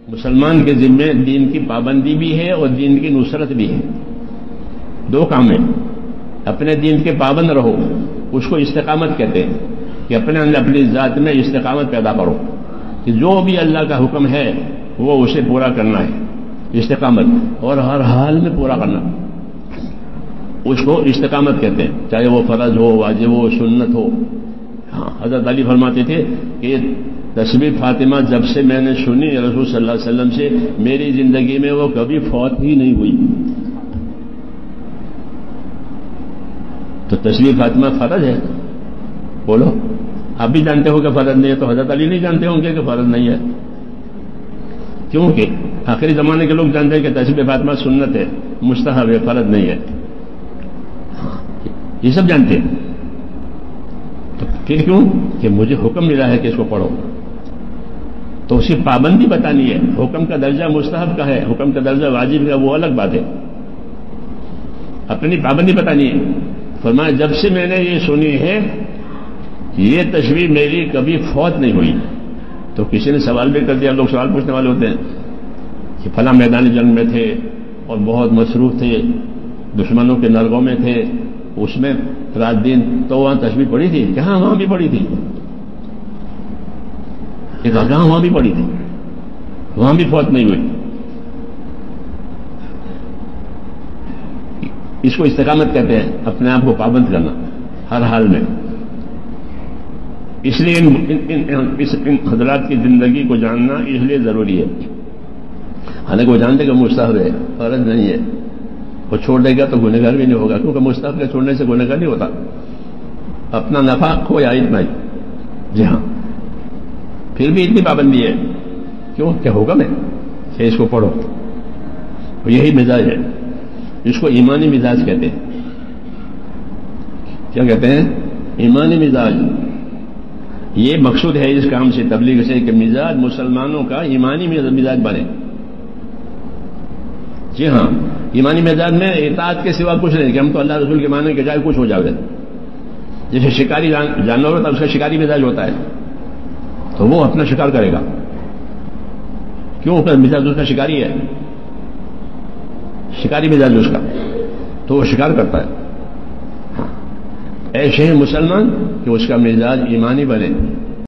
مسلمان کے ذمے دین کی پابندی بھی ہے اور دین کی نصرت بھی ہے. دو کام ہیں. اپنے دین کے پابند رہو، اس کو استقامت کہتے ہیں کہ اپنی ذات میں استقامت پیدا کرو کہ جو بھی اللہ کا حکم ہے وہ اسے پورا کرنا ہے. استقامت، اور ہر حال میں پورا کرنا، اس کو استقامت کہتے ہیں، چاہے وہ فرض ہو، واجب ہو، سنت ہو. ہاں، حضرت علی فرماتے تھے کہ تسبیح فاطمہ جب سے میں نے سنی رسول صلی اللہ علیہ وسلم سے، میری زندگی میں وہ کبھی فوت ہی نہیں ہوئی. تو تسبیح فاطمہ فرض ہے، بولو. آپ بھی جانتے ہو کہ فرض نہیں ہے، تو حضرت علی نہیں جانتے ہوں گے کہ فرض نہیں ہے. کیونکہ آخری زمانے کے لوگ جانتے ہیں کہ تسبیح فاطمہ سنت ہے، مستحب ہے، فرض نہیں ہے. یہ سب جانتے ہیں. تو پھر کیوں کہ مجھے حکم ملا ہے کہ اس کو پڑھو، تو اسی پابندی بتانی ہے. حکم کا درجہ مستحب کا ہے، حکم کا درجہ واجب کا، وہ الگ بات ہے. اپنی پابندی بتانی ہے. فرمایا جب سے میں نے یہ سنی ہے یہ تسبیح میری کبھی فوت نہیں ہوئی. تو کسی نے سوال بھی کر دیا، لوگ سوال پوچھنے والے ہوتے ہیں کہ فلاں میدان جنگ میں تھے اور بہت مصروف تھے، دشمنوں کے نرغوں میں تھے، اس میں رات دن، تو وہاں تسبیح پڑھی تھی؟ کہاں وہاں بھی پڑھی تھی. کہاں وہاں بھی پڑھی تھی، وہاں بھی فوت نہیں ہوئی. اس کو استقامت کہتے ہیں، اپنے آپ کو پابند کرنا ہر حال میں. اس لیے ان حضرات کی زندگی کو جاننا اس لیے ضروری ہے. حالانکہ وہ جانتے کہ مستحب ہے، فرض نہیں ہے. وہ چھوڑ دے گا تو گنہگار بھی نہیں ہوگا، کیونکہ مستحب کے چھوڑنے سے گنہگار نہیں ہوتا. اپنا نفع ہو یا اتنا ہی. جی ہاں، پھر بھی اتنی پابندی ہے. کیوں کہ حکم ہے کہ اس کو پڑھو. یہی مزاج ہے، اس کو ایمانی مزاج کہتے ہیں. کیا کہتے ہیں؟ ایمانی مزاج. یہ مقصود ہے اس کام سے، تبلیغ سے، کہ مزاج مسلمانوں کا ایمانی مزاج بنے. جی ہاں، ایمانی مزاج میں اطاعت کے سوا کچھ نہیں، کہ ہم تو اللہ رسول کے معنی کے جائے کچھ ہو جائے. جیسے شکاری جانور ہوتا ہے، اس کا شکاری مزاج ہوتا ہے، تو وہ اپنا شکار کرے گا. کیوں؟ مزاج اس کا شکاری ہے، شکاری مزاج اس کا، تو وہ شکار کرتا ہے. ایسے ہی مسلمان کہ اس کا مزاج ایمانی بنے.